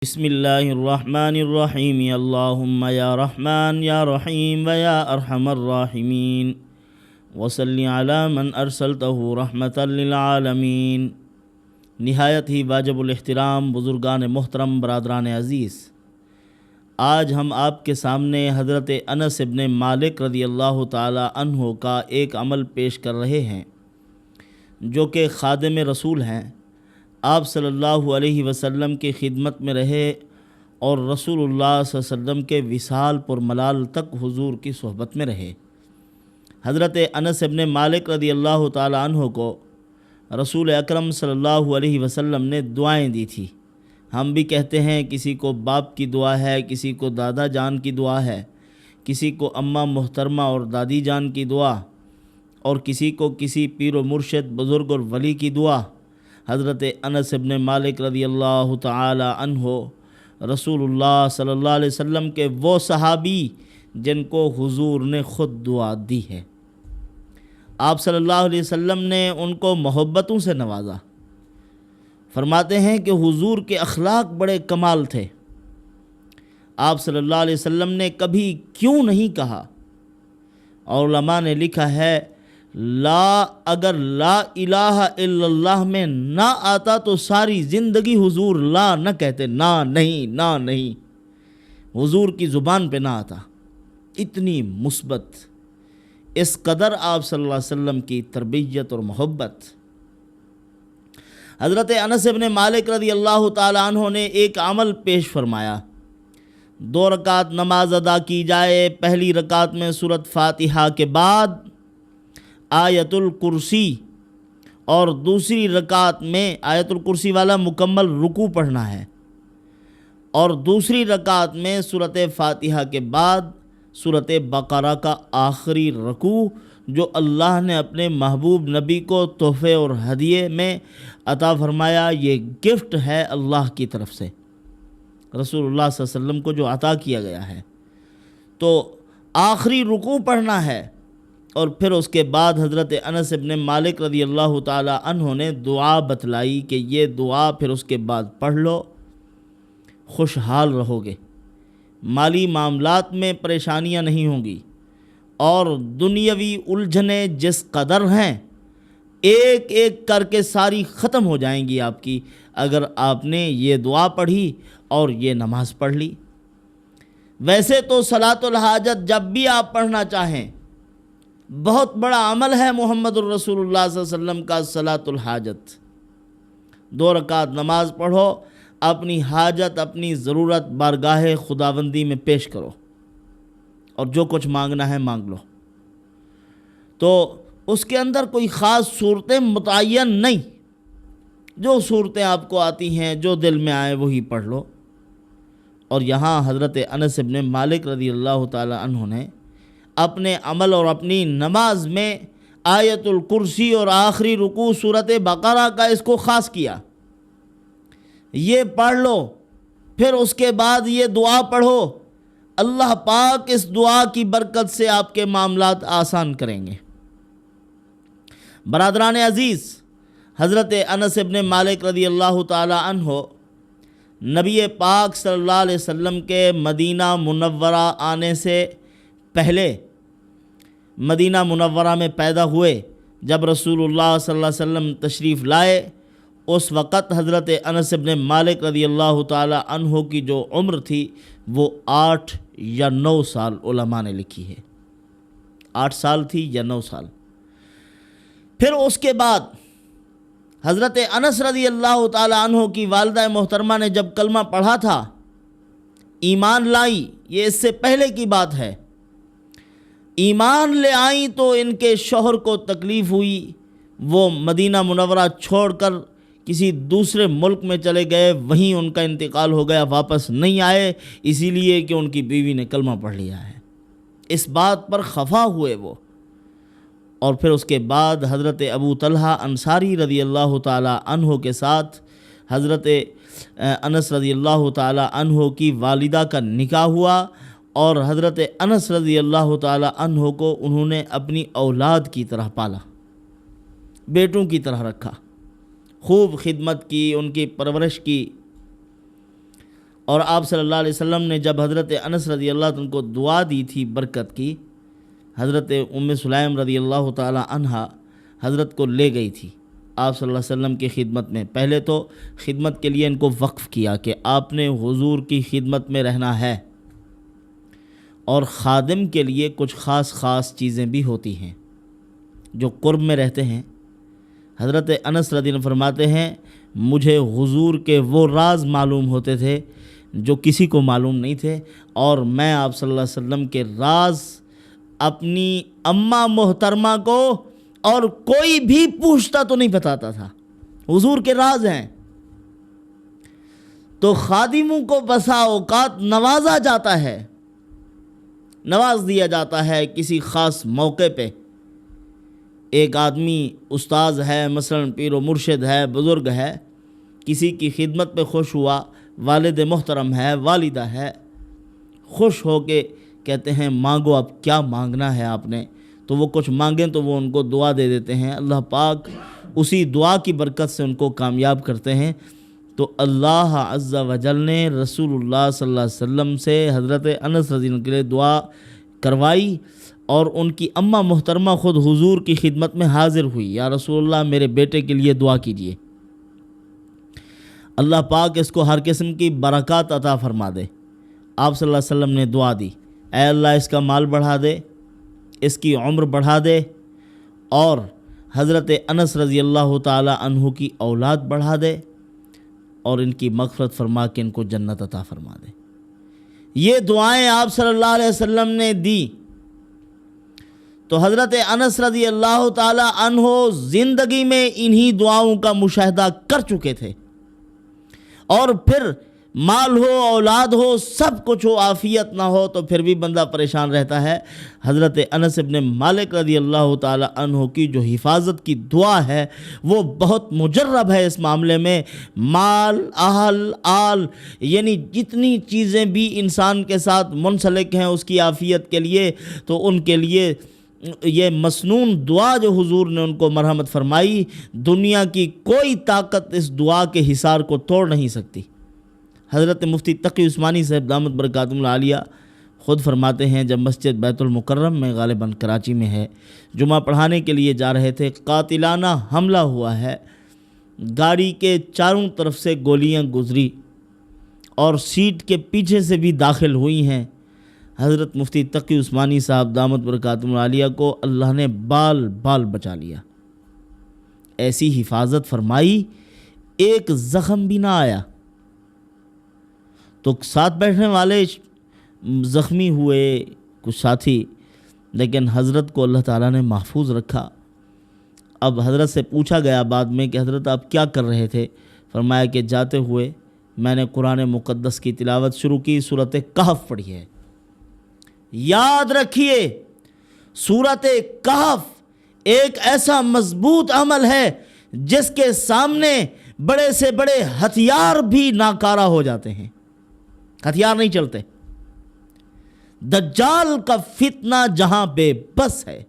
بسم اللہ الرحمن الرحیم اللہم یا رحمن یا رحیم و یا ارحم الراحمین وصلی علی من ارسلتہ رحمتا للعالمین۔ نہایت ہی واجب الاحترام بزرگان محترم، برادران عزیز، آج ہم آپ کے سامنے حضرت انس ابن مالک رضی اللہ تعالی عنہ کا ایک عمل پیش کر رہے ہیں جو کہ خادم رسول ہیں۔ آپ صلی اللہ علیہ وسلم کی خدمت میں رہے اور رسول اللہ صلی اللہ علیہ وسلم کے وصال پر ملال تک حضور کی صحبت میں رہے۔ حضرت انس ابن مالک رضی اللہ تعالی عنہ کو رسول اکرم صلی اللہ علیہ وسلم نے دعائیں دی تھی۔ ہم بھی کہتے ہیں کسی کو باپ کی دعا ہے، کسی کو دادا جان کی دعا ہے، کسی کو اماں محترمہ اور دادی جان کی دعا، اور کسی کو کسی پیر و مرشد، بزرگ اور ولی کی دعا۔ حضرت انس ابن مالک رضی اللہ تعالی عنہ رسول اللہ صلی اللہ علیہ وسلم کے وہ صحابی جن کو حضور نے خود دعا دی ہے۔ آپ صلی اللہ علیہ وسلم نے ان کو محبتوں سے نوازا۔ فرماتے ہیں کہ حضور کے اخلاق بڑے کمال تھے۔ آپ صلی اللہ علیہ وسلم نے کبھی کیوں نہیں کہا، اور علماء نے لکھا ہے اگر لا الہ الا اللہ میں نہ آتا تو ساری زندگی حضور لا نہ کہتے، نہیں حضور کی زبان پہ نہ آتا۔ اتنی مثبت، اس قدر آپ صلی اللہ علیہ وسلم کی تربیت اور محبت۔ حضرت انس ابن مالک رضی اللہ تعالی عنہ نے ایک عمل پیش فرمایا۔ 2 رکعت نماز ادا کی جائے، پہلی رکعت میں سورۃ فاتحہ کے بعد آیت الکرسی، اور دوسری رکعت میں آیت الکرسی والا مکمل رکوع پڑھنا ہے، اور دوسری رکعت میں سورۃ فاتحہ کے بعد سورۃ بقرہ کا آخری رکوع جو اللہ نے اپنے محبوب نبی کو تحفے اور ہدیے میں عطا فرمایا۔ یہ گفٹ ہے اللہ کی طرف سے، رسول اللہ صلی اللہ علیہ وسلم کو جو عطا کیا گیا ہے۔ تو آخری رکوع پڑھنا ہے، اور پھر اس کے بعد حضرت انس ابن مالک رضی اللہ تعالی عنہ نے دعا بتلائی کہ یہ دعا پھر اس کے بعد پڑھ لو، خوشحال رہو گے، مالی معاملات میں پریشانیاں نہیں ہوں گی، اور دنیاوی الجھنیں جس قدر ہیں ایک ایک کر کے ساری ختم ہو جائیں گی آپ کی، اگر آپ نے یہ دعا پڑھی اور یہ نماز پڑھ لی۔ ویسے تو صلاۃ الحاجت جب بھی آپ پڑھنا چاہیں، بہت بڑا عمل ہے محمد الرسول اللہ صلی اللہ علیہ وسلم کا صلاۃ الحاجت۔ 2 رکعت نماز پڑھو، اپنی حاجت، اپنی ضرورت بارگاہ خداوندی میں پیش کرو، اور جو کچھ مانگنا ہے مانگ لو۔ تو اس کے اندر کوئی خاص صورتیں متعین نہیں، جو صورتیں آپ کو آتی ہیں، جو دل میں آئے وہی پڑھ لو۔ اور یہاں حضرت انس ابن مالک رضی اللہ تعالی عنہ نے اپنے عمل اور اپنی نماز میں آیت الکرسی اور آخری رکوع سورۃ بقرہ کا اس کو خاص کیا۔ یہ پڑھ لو، پھر اس کے بعد یہ دعا پڑھو، اللہ پاک اس دعا کی برکت سے آپ کے معاملات آسان کریں گے۔ برادران عزیز، حضرت انس ابن مالک رضی اللہ تعالی عنہ نبی پاک صلی اللہ علیہ وسلم کے مدینہ منورہ آنے سے پہلے مدینہ منورہ میں پیدا ہوئے۔ جب رسول اللہ صلی اللہ علیہ وسلم تشریف لائے، اس وقت حضرت انس ابن مالک رضی اللہ تعالی عنہ کی جو عمر تھی وہ 8 یا 9 سال علماء نے لکھی ہے، 8 سال تھی یا 9 سال۔ پھر اس کے بعد حضرت انس رضی اللہ تعالی عنہ کی والدہ محترمہ نے جب کلمہ پڑھا تھا، ایمان لائی، یہ اس سے پہلے کی بات ہے، ایمان لے آئیں تو ان کے شوہر کو تکلیف ہوئی، وہ مدینہ منورہ چھوڑ کر کسی دوسرے ملک میں چلے گئے، وہیں ان کا انتقال ہو گیا، واپس نہیں آئے، اسی لیے کہ ان کی بیوی نے کلمہ پڑھ لیا ہے۔ اس بات پر خفا ہوئے وہ۔ اور پھر اس کے بعد حضرت ابو طلحہ انصاری رضی اللہ تعالی عنہ کے ساتھ حضرت انس رضی اللہ تعالی عنہ کی والدہ کا نکاح ہوا، اور حضرت انس رضی اللہ تعالی عنہ کو انہوں نے اپنی اولاد کی طرح پالا، بیٹوں کی طرح رکھا، خوب خدمت کی، ان کی پرورش کی۔ اور آپ صلی اللہ علیہ وسلم نے جب حضرت انس رضی اللہ عنہ کو دعا دی تھی برکت کی، حضرت ام سلیم رضی اللہ تعالی عنہا حضرت کو لے گئی تھی آپ صلی اللہ علیہ وسلم کی خدمت میں۔ پہلے تو خدمت کے لیے ان کو وقف کیا کہ آپ نے حضور کی خدمت میں رہنا ہے، اور خادم کے لیے کچھ خاص چیزیں بھی ہوتی ہیں جو قرب میں رہتے ہیں۔ حضرت انس رضی اللہ عنہ فرماتے ہیں مجھے حضور کے وہ راز معلوم ہوتے تھے جو کسی کو معلوم نہیں تھے، اور میں آپ صلی اللہ علیہ وسلم کے راز اپنی اماں محترمہ کو اور کوئی بھی پوچھتا تو نہیں بتاتا تھا، حضور کے راز ہیں۔ تو خادموں کو بسا اوقات نوازا جاتا ہے، نواز دیا جاتا ہے کسی خاص موقع پہ۔ ایک آدمی استاذ ہے، مثلا پیر و مرشد ہے، بزرگ ہے، کسی کی خدمت پہ خوش ہوا، والد محترم ہے، والدہ ہے، خوش ہو کے کہتے ہیں مانگو، اب کیا مانگنا ہے آپ نے؟ تو وہ کچھ مانگیں تو وہ ان کو دعا دے دیتے ہیں، اللہ پاک اسی دعا کی برکت سے ان کو کامیاب کرتے ہیں۔ تو اللہ عز و جل نے رسول اللہ صلی اللہ علیہ وسلم سے حضرت انس رضی اللہ عنہ کے لیے دعا کروائی، اور ان کی اماں محترمہ خود حضور کی خدمت میں حاضر ہوئی، یا رسول اللہ میرے بیٹے کے لیے دعا کیجیے، اللہ پاک اس کو ہر قسم کی برکات عطا فرما دے۔ آپ صلی اللہ علیہ وسلم نے دعا دی، اے اللہ اس کا مال بڑھا دے، اس کی عمر بڑھا دے، اور حضرت انس رضی اللہ تعالی عنہ کی اولاد بڑھا دے، اور ان کی مغفرت فرما کے ان کو جنت عطا فرما دے۔ یہ دعائیں آپ صلی اللہ علیہ وسلم نے دی۔ تو حضرت انس رضی اللہ تعالی عنہ زندگی میں انہی دعاؤں کا مشاہدہ کر چکے تھے، اور پھر مال ہو، اولاد ہو، سب کچھ ہو، عافیت نہ ہو تو پھر بھی بندہ پریشان رہتا ہے۔ حضرت انس ابن مالک رضی اللہ تعالی عنہ کی جو حفاظت کی دعا ہے وہ بہت مجرب ہے اس معاملے میں۔ مال، اہل، آل، یعنی جتنی چیزیں بھی انسان کے ساتھ منسلک ہیں اس کی عافیت کے لیے، تو ان کے لیے یہ مسنون دعا جو حضور نے ان کو مرحمت فرمائی، دنیا کی کوئی طاقت اس دعا کے حصار کو توڑ نہیں سکتی۔ حضرت مفتی تقی عثمانی صاحب دامت برکاتہم العالیہ خود فرماتے ہیں جب مسجد بیت المکرم میں غالباً کراچی میں ہے جمعہ پڑھانے کے لیے جا رہے تھے، قاتلانہ حملہ ہوا ہے، گاڑی کے چاروں طرف سے گولیاں گزری اور سیٹ کے پیچھے سے بھی داخل ہوئی ہیں۔ حضرت مفتی تقی عثمانی صاحب دامت برکاتہم العالیہ کو اللہ نے بال بال بچا لیا، ایسی حفاظت فرمائی، ایک زخم بھی نہ آیا۔ تو ساتھ بیٹھنے والے زخمی ہوئے کچھ ساتھی، لیکن حضرت کو اللہ تعالیٰ نے محفوظ رکھا۔ اب حضرت سے پوچھا گیا بعد میں کہ حضرت آپ کیا کر رہے تھے؟ فرمایا کہ جاتے ہوئے میں نے قرآن مقدس کی تلاوت شروع کی، سورۃ کہف پڑھی ہے۔ یاد رکھیے سورۃ کہف ایک ایسا مضبوط عمل ہے جس کے سامنے بڑے سے بڑے ہتھیار بھی ناکارہ ہو جاتے ہیں، ہتھیار نہیں چلتے۔ دجال کا فتنہ جہاں بے بس ہے،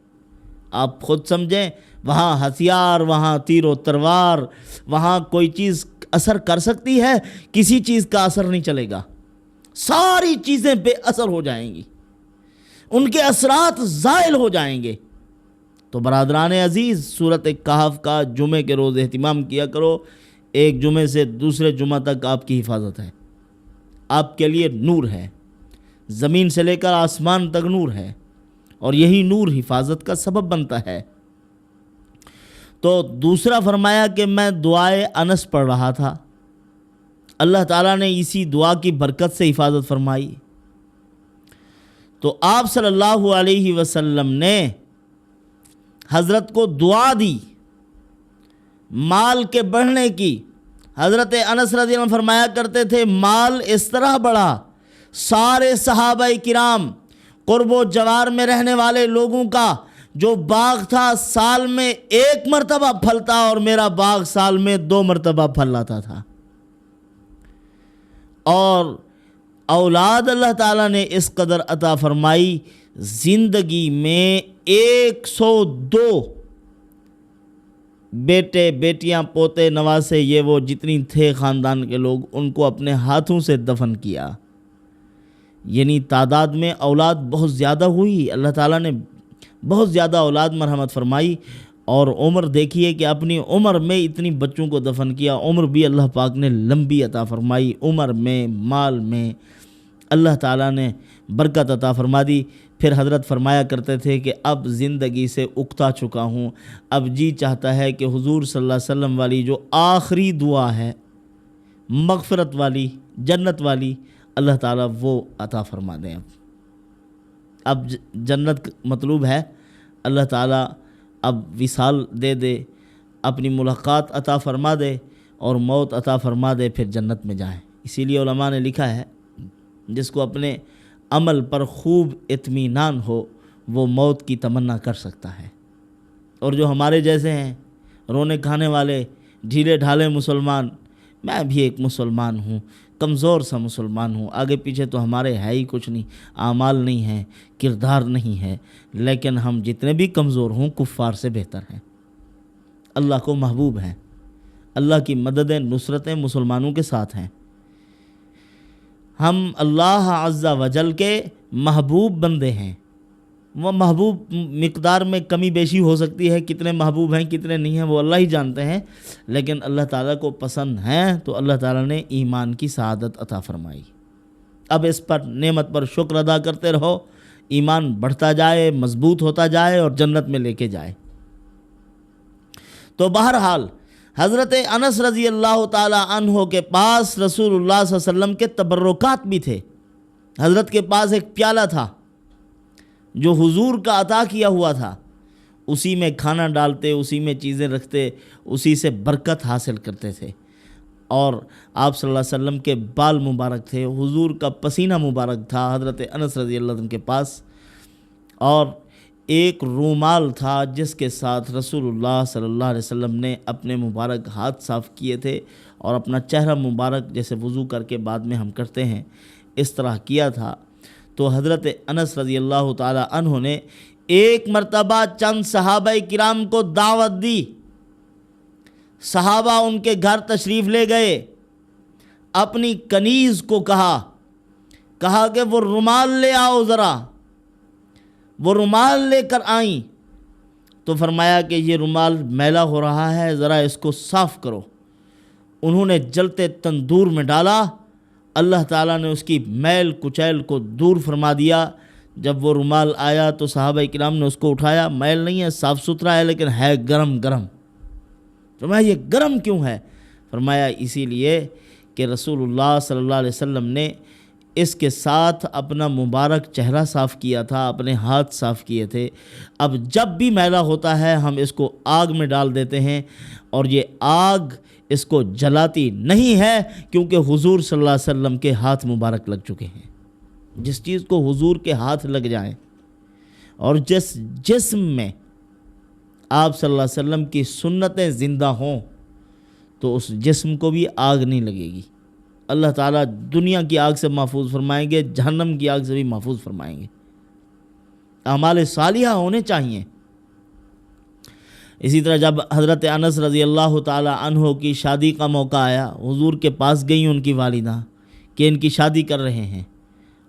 آپ خود سمجھیں، وہاں ہتھیار، وہاں تیر و تلوار، وہاں کوئی چیز اثر کر سکتی ہے؟ کسی چیز کا اثر نہیں چلے گا، ساری چیزیں بے اثر ہو جائیں گی، ان کے اثرات زائل ہو جائیں گے۔ تو برادران عزیز، سورۃ کہف کا جمعے کے روز اہتمام کیا کرو، ایک جمعے سے دوسرے جمعہ تک آپ کی حفاظت ہے، آپ کے لیے نور ہے، زمین سے لے کر آسمان تک نور ہے، اور یہی نور حفاظت کا سبب بنتا ہے۔ تو دوسرا فرمایا کہ میں دعائے انس پڑھ رہا تھا، اللہ تعالیٰ نے اسی دعا کی برکت سے حفاظت فرمائی۔ تو آپ صلی اللہ علیہ وسلم نے حضرت کو دعا دی مال کے بڑھنے کی۔ حضرت انس رضی اللہ عنہ فرمایا کرتے تھے مال اس طرح بڑھا، سارے صحابہ کرام، قرب و جوار میں رہنے والے لوگوں کا جو باغ تھا سال میں ایک مرتبہ پھلتا، اور میرا باغ سال میں 2 مرتبہ پھل لاتا تھا، اور اولاد اللہ تعالیٰ نے اس قدر عطا فرمائی، زندگی میں 102 بیٹے بیٹیاں پوتے نواسے یہ وہ جتنی تھے خاندان کے لوگ ان کو اپنے ہاتھوں سے دفن کیا۔ یعنی تعداد میں اولاد بہت زیادہ ہوئی، اللہ تعالیٰ نے بہت زیادہ اولاد مرحمت فرمائی، اور عمر دیکھیے کہ اپنی عمر میں اتنی بچوں کو دفن کیا، عمر بھی اللہ پاک نے لمبی عطا فرمائی، عمر میں مال میں اللہ تعالیٰ نے برکت عطا فرما دی۔ پھر حضرت فرمایا کرتے تھے کہ اب زندگی سے اکتا چکا ہوں، اب جی چاہتا ہے کہ حضور صلی اللہ علیہ وسلم والی جو آخری دعا ہے مغفرت والی جنت والی اللہ تعالیٰ وہ عطا فرما دیں۔ اب جنت مطلوب ہے، اللہ تعالیٰ اب وصال دے دے، اپنی ملاقات عطا فرما دے اور موت عطا فرما دے، پھر جنت میں جائیں۔ اسی لیے علماء نے لکھا ہے جس کو اپنے عمل پر خوب اطمینان ہو وہ موت کی تمنا کر سکتا ہے، اور جو ہمارے جیسے ہیں رونے کھانے والے ڈھیلے ڈھالے مسلمان، میں بھی ایک مسلمان ہوں، کمزور سا مسلمان ہوں، آگے پیچھے تو ہمارے ہے ہی کچھ نہیں، اعمال نہیں ہیں، کردار نہیں ہے، لیکن ہم جتنے بھی کمزور ہوں کفار سے بہتر ہیں، اللہ کو محبوب ہیں، اللہ کی مدد نصرتیں مسلمانوں کے ساتھ ہیں، ہم اللہ عز و جل کے محبوب بندے ہیں۔ وہ محبوب مقدار میں کمی بیشی ہو سکتی ہے، کتنے محبوب ہیں کتنے نہیں ہیں وہ اللہ ہی جانتے ہیں، لیکن اللہ تعالیٰ کو پسند ہیں تو اللہ تعالیٰ نے ایمان کی سعادت عطا فرمائی۔ اب اس پر نعمت پر شکر ادا کرتے رہو، ایمان بڑھتا جائے، مضبوط ہوتا جائے اور جنت میں لے کے جائے۔ تو بہرحال حضرت انس رضی اللہ تعالی عنہ کے پاس رسول اللہ صلی اللہ علیہ وسلم کے تبرکات بھی تھے۔ حضرت کے پاس ایک پیالہ تھا جو حضور کا عطا کیا ہوا تھا، اسی میں کھانا ڈالتے، اسی میں چیزیں رکھتے، اسی سے برکت حاصل کرتے تھے۔ اور آپ صلی اللہ علیہ وسلم کے بال مبارک تھے، حضور کا پسینہ مبارک تھا حضرت انس رضی اللہ عنہ کے پاس، اور ایک رومال تھا جس کے ساتھ رسول اللہ صلی اللہ علیہ وسلم نے اپنے مبارک ہاتھ صاف کیے تھے اور اپنا چہرہ مبارک جیسے وضو کر کے بعد میں ہم کرتے ہیں اس طرح کیا تھا۔ تو حضرت انس رضی اللہ تعالی عنہ نے ایک مرتبہ چند صحابہ کرام کو دعوت دی، صحابہ ان کے گھر تشریف لے گئے، اپنی کنیز کو کہا کہ وہ رومال لے آؤ ذرا، وہ رومال لے کر آئیں، تو فرمایا کہ یہ رومال میلا ہو رہا ہے، ذرا اس کو صاف کرو۔ انہوں نے جلتے تندور میں ڈالا، اللہ تعالیٰ نے اس کی میل کچیل کو دور فرما دیا۔ جب وہ رومال آیا تو صحابہ کرام نے اس کو اٹھایا، میل نہیں ہے، صاف ستھرا ہے، لیکن ہے گرم گرم۔ فرمایا یہ گرم کیوں ہے؟ فرمایا اسی لیے کہ رسول اللہ صلی اللہ علیہ وسلم نے اس کے ساتھ اپنا مبارک چہرہ صاف کیا تھا، اپنے ہاتھ صاف کیے تھے۔ اب جب بھی میلا ہوتا ہے ہم اس کو آگ میں ڈال دیتے ہیں، اور یہ آگ اس کو جلاتی نہیں ہے، کیونکہ حضور صلی اللہ علیہ وسلم کے ہاتھ مبارک لگ چکے ہیں۔ جس چیز کو حضور کے ہاتھ لگ جائیں اور جس جسم میں آپ صلی اللہ علیہ وسلم کی سنتیں زندہ ہوں تو اس جسم کو بھی آگ نہیں لگے گی۔ اللہ تعالیٰ دنیا کی آگ سے محفوظ فرمائیں گے، جہنم کی آگ سے بھی محفوظ فرمائیں گے۔ اعمال صالحہ ہونے چاہیے۔ اسی طرح جب حضرت انس رضی اللہ تعالی عنہ کی شادی کا موقع آیا، حضور کے پاس گئیں ان کی والدہ کہ ان کی شادی کر رہے ہیں۔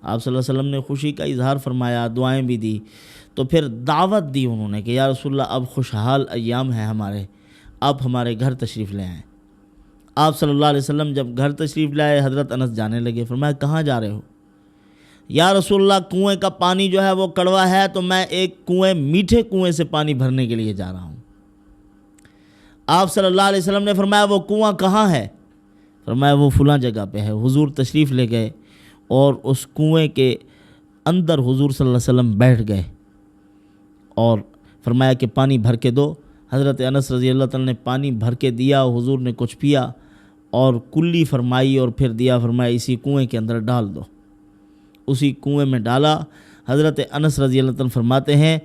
آپ صلی اللہ علیہ وسلم نے خوشی کا اظہار فرمایا، دعائیں بھی دی، تو پھر دعوت دی انہوں نے کہ یا رسول اللہ اب خوشحال ایام ہیں ہمارے، آپ ہمارے گھر تشریف لے آئیں۔ آپ صلی اللہ علیہ وسلم جب گھر تشریف لائے، حضرت انس جانے لگے۔ فرمایا کہاں جا رہے ہو؟ یا رسول اللہ کنویں کا پانی جو ہے وہ کڑوا ہے، تو میں ایک میٹھے کنویں سے پانی بھرنے کے لیے جا رہا ہوں۔ آپ صلی اللہ علیہ وسلم نے فرمایا وہ کنواں کہاں ہے؟ فرمایا وہ فلاں جگہ پہ ہے۔ حضور تشریف لے گئے اور اس کنویں کے اندر حضور صلی اللہ علیہ وسلم بیٹھ گئے اور فرمایا کہ پانی بھر کے دو۔ حضرت انس رضی اللہ تعالیٰ نے پانی بھر کے دیا، حضور نے کچھ پیا اور کلی فرمائی اور پھر دیا، فرمایا اسی کنویں کے اندر ڈال دو۔ اسی کنویں میں ڈالا۔ حضرت انس رضی اللہ تعالیٰ فرماتے ہیں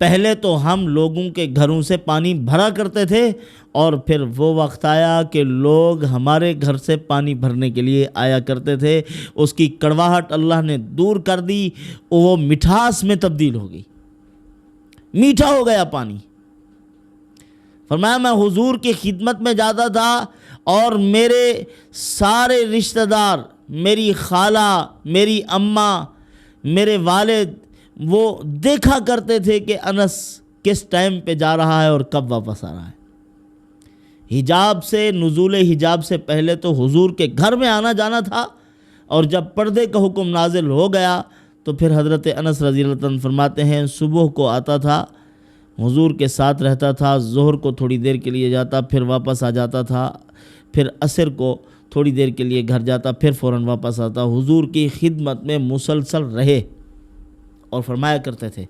پہلے تو ہم لوگوں کے گھروں سے پانی بھرا کرتے تھے، اور پھر وہ وقت آیا کہ لوگ ہمارے گھر سے پانی بھرنے کے لیے آیا کرتے تھے۔ اس کی کڑواہٹ اللہ نے دور کر دی، وہ مٹھاس میں تبدیل ہو گئی، میٹھا ہو گیا پانی۔ فرمایا میں حضور کی خدمت میں جاتا تھا اور میرے سارے رشتہ دار، میری خالہ، میری اماں، میرے والد، وہ دیکھا کرتے تھے کہ انس کس ٹائم پہ جا رہا ہے اور کب واپس آ رہا ہے۔ حجاب سے، نزول حجاب سے پہلے تو حضور کے گھر میں آنا جانا تھا، اور جب پردے کا حکم نازل ہو گیا تو پھر حضرت انس رضی اللہ عنہ فرماتے ہیں صبح کو آتا تھا، حضور کے ساتھ رہتا تھا، ظہر کو تھوڑی دیر کے لیے جاتا، پھر واپس آ جاتا تھا، پھر عصر کو تھوڑی دیر کے لیے گھر جاتا، پھر فوراً واپس آتا۔ حضور کی خدمت میں مسلسل رہے اور فرمایا کرتے تھے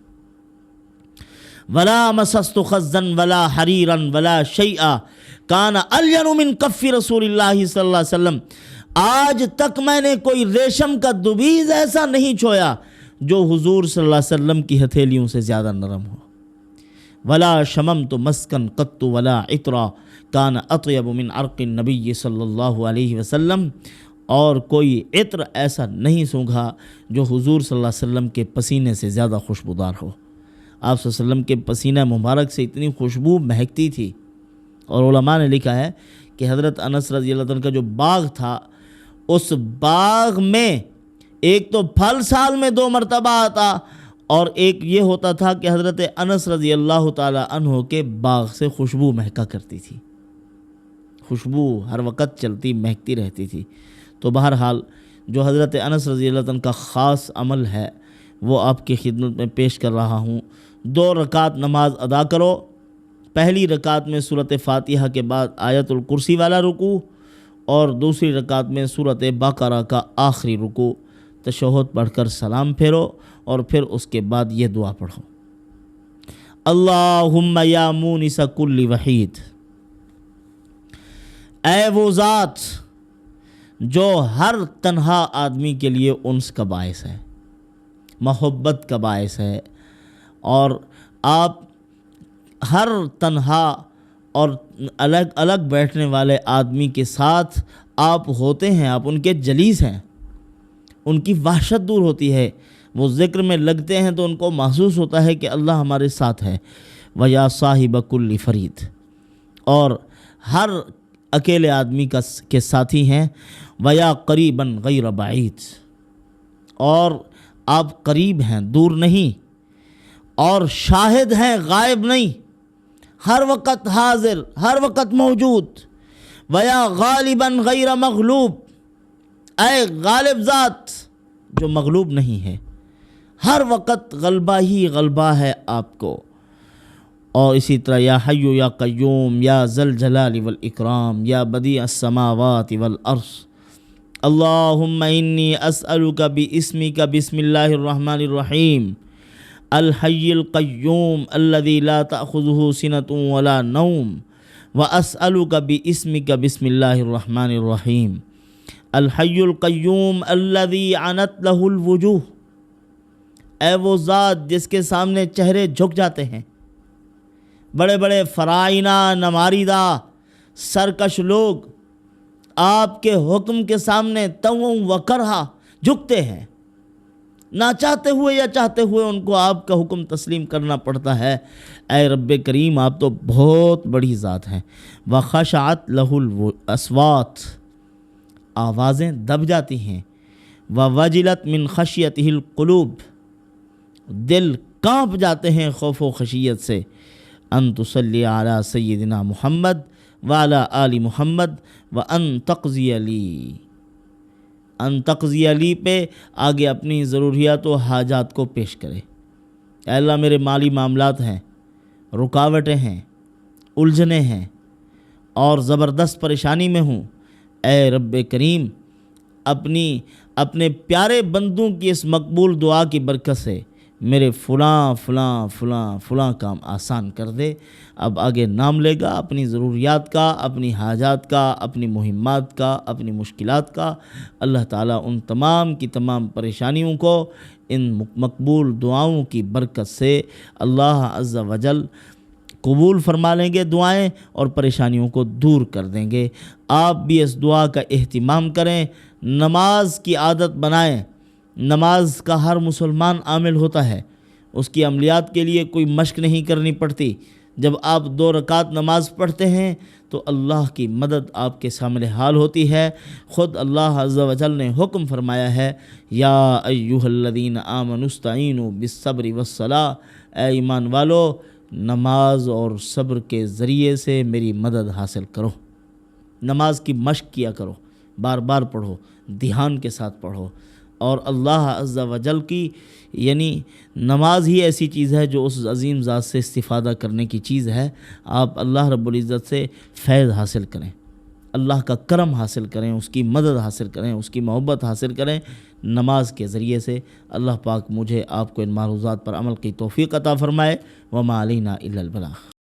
وَلَا مَسَسْتُ خَزًّا وَلَا حَرِيرًا وَلَا شَيْئًا كَانَ أَلْيَنُ مِنْ كَفِّ رسول اللہ صلی اللہ علیہ وسلم، آج تک میں نے کوئی ریشم کا دوبیز ایسا نہیں چھویا جو حضور صلی اللہ علیہ وسلم کی ہتھیلیوں سے زیادہ نرم ہو۔ وَلَا شَمَمْتُ مَسْكًا قَطُّ وَلَا عِطْرًا كَانَ أَطْيَبُ مِنْ عَرْقِ النَّبِيِّ صلی اللہ علیہ وسلم، اور کوئی عطر ایسا نہیں سونگھا جو حضور صلی اللہ علیہ وسلم کے پسینے سے زیادہ خوشبودار ہو۔ آپ صلی اللہ علیہ وسلم کے پسینہ مبارک سے اتنی خوشبو مہکتی تھی، اور علماء نے لکھا ہے کہ حضرت انس رضی اللہ عنہ کا جو باغ تھا، اس باغ میں ایک تو پھل سال میں 2 مرتبہ آتا، اور ایک یہ ہوتا تھا کہ حضرت انس رضی اللہ تعالی عنہ کے باغ سے خوشبو مہکا کرتی تھی، خوشبو ہر وقت چلتی مہکتی رہتی تھی۔ تو بہرحال جو حضرت انس رضی اللہ عنہ کا خاص عمل ہے وہ آپ کی خدمت میں پیش کر رہا ہوں۔ 2 رکعت نماز ادا کرو، پہلی رکعت میں سورۃ فاتحہ کے بعد آیت الکرسی والا رکوع، اور دوسری رکعت میں سورۃ بقرہ کا آخری رکوع، تشہد پڑھ کر سلام پھیرو، اور پھر اس کے بعد یہ دعا پڑھو اللہم یا مونس کل وحید، اے وہ ذات جو ہر تنہا آدمی کے لیے انس کا باعث ہے، محبت کا باعث ہے، اور آپ ہر تنہا اور الگ الگ بیٹھنے والے آدمی کے ساتھ آپ ہوتے ہیں، آپ ان کے جلیس ہیں، ان کی وحشت دور ہوتی ہے، وہ ذکر میں لگتے ہیں تو ان کو محسوس ہوتا ہے کہ اللہ ہمارے ساتھ ہے۔ وَيَا صَاحِبَ كُلِّ فَرِيدٍ، اور ہر اکیلے آدمی کے ساتھی ہیں۔ وَيَا قَرِيبًا غَيْرَ بَعِيدٍ، اور آپ قریب ہیں، دور نہیں، اور شاہد ہیں، غائب نہیں، ہر وقت حاضر، ہر وقت موجود۔ وَيَا غَالِبًا غَيْرَ مَغْلُوب، اے غالب ذات جو مغلوب نہیں ہے، ہر وقت غلبہ ہی غلبہ ہے آپ کو۔ اور اسی طرح یا حی یا قیوم یا ذل جلال والاکرام یا بدیع السماوات والارض، اللہم انی اسألک باسمک بسم اللہ الرحمن الرحیم الحی القیوم الذی لا تأخذہ سنۃ ولا نوم، واسألک باسمک بسم اللہ الرحمن الرحیم الحی القیوم الذی عنت لہ الوجوہ، اے وہ ذات جس کے سامنے چہرے جھک جاتے ہیں، بڑے بڑے فرائنہ، نماریدہ، سرکش لوگ آپ کے حکم کے سامنے توّں و کرہا جھکتے ہیں، نہ چاہتے ہوئے یا چاہتے ہوئے ان کو آپ کا حکم تسلیم کرنا پڑتا ہے۔ اے رب کریم، آپ تو بہت بڑی ذات ہیں۔ وخشعت لہ الاصوات، آوازیں دب جاتی ہیں۔ ووجلت من خشیتہ القلوب، دل کانپ جاتے ہیں خوف و خشیت سے۔ ان تصلی علی سیدنا محمد وعلی آل محمد وان تقضی لی، ان تقضی لی پہ آگے اپنی ضروریات و حاجات کو پیش کرے۔ اے اللہ، میرے مالی معاملات ہیں، رکاوٹیں ہیں، الجھنیں ہیں، اور زبردست پریشانی میں ہوں۔ اے رب کریم، اپنے پیارے بندوں کی اس مقبول دعا کی برکت سے میرے فلاں فلاں فلاں فلاں کام آسان کر دے۔ اب آگے نام لے گا اپنی ضروریات کا، اپنی حاجات کا، اپنی مہمات کا، اپنی مشکلات کا۔ اللہ تعالیٰ ان تمام کی تمام پریشانیوں کو ان مقبول دعاؤں کی برکت سے اللہ عز و جل قبول فرما لیں گے دعائیں، اور پریشانیوں کو دور کر دیں گے۔ آپ بھی اس دعا کا اہتمام کریں، نماز کی عادت بنائیں۔ نماز کا ہر مسلمان عامل ہوتا ہے، اس کی عملیات کے لیے کوئی مشق نہیں کرنی پڑتی، جب آپ 2 رکعت نماز پڑھتے ہیں تو اللہ کی مدد آپ کے سامنے حال ہوتی ہے۔ خود اللہ عز و جل نے حکم فرمایا ہے، یا ایھا الذین آمنوا استعینوا بالصبر والصلاۃ، اے ایمان والو نماز اور صبر کے ذریعے سے میری مدد حاصل کرو۔ نماز کی مشق کیا کرو، بار بار پڑھو، دھیان کے ساتھ پڑھو، اور اللہ عز و جل کی یعنی نماز ہی ایسی چیز ہے جو اس عظیم ذات سے استفادہ کرنے کی چیز ہے۔ آپ اللہ رب العزت سے فیض حاصل کریں، اللہ کا کرم حاصل کریں، اس کی مدد حاصل کریں، اس کی محبت حاصل کریں نماز کے ذریعے سے۔ اللہ پاک مجھے آپ کو ان معروضات پر عمل کی توفیق عطا فرمائے۔ وما علینا الا البلاغ۔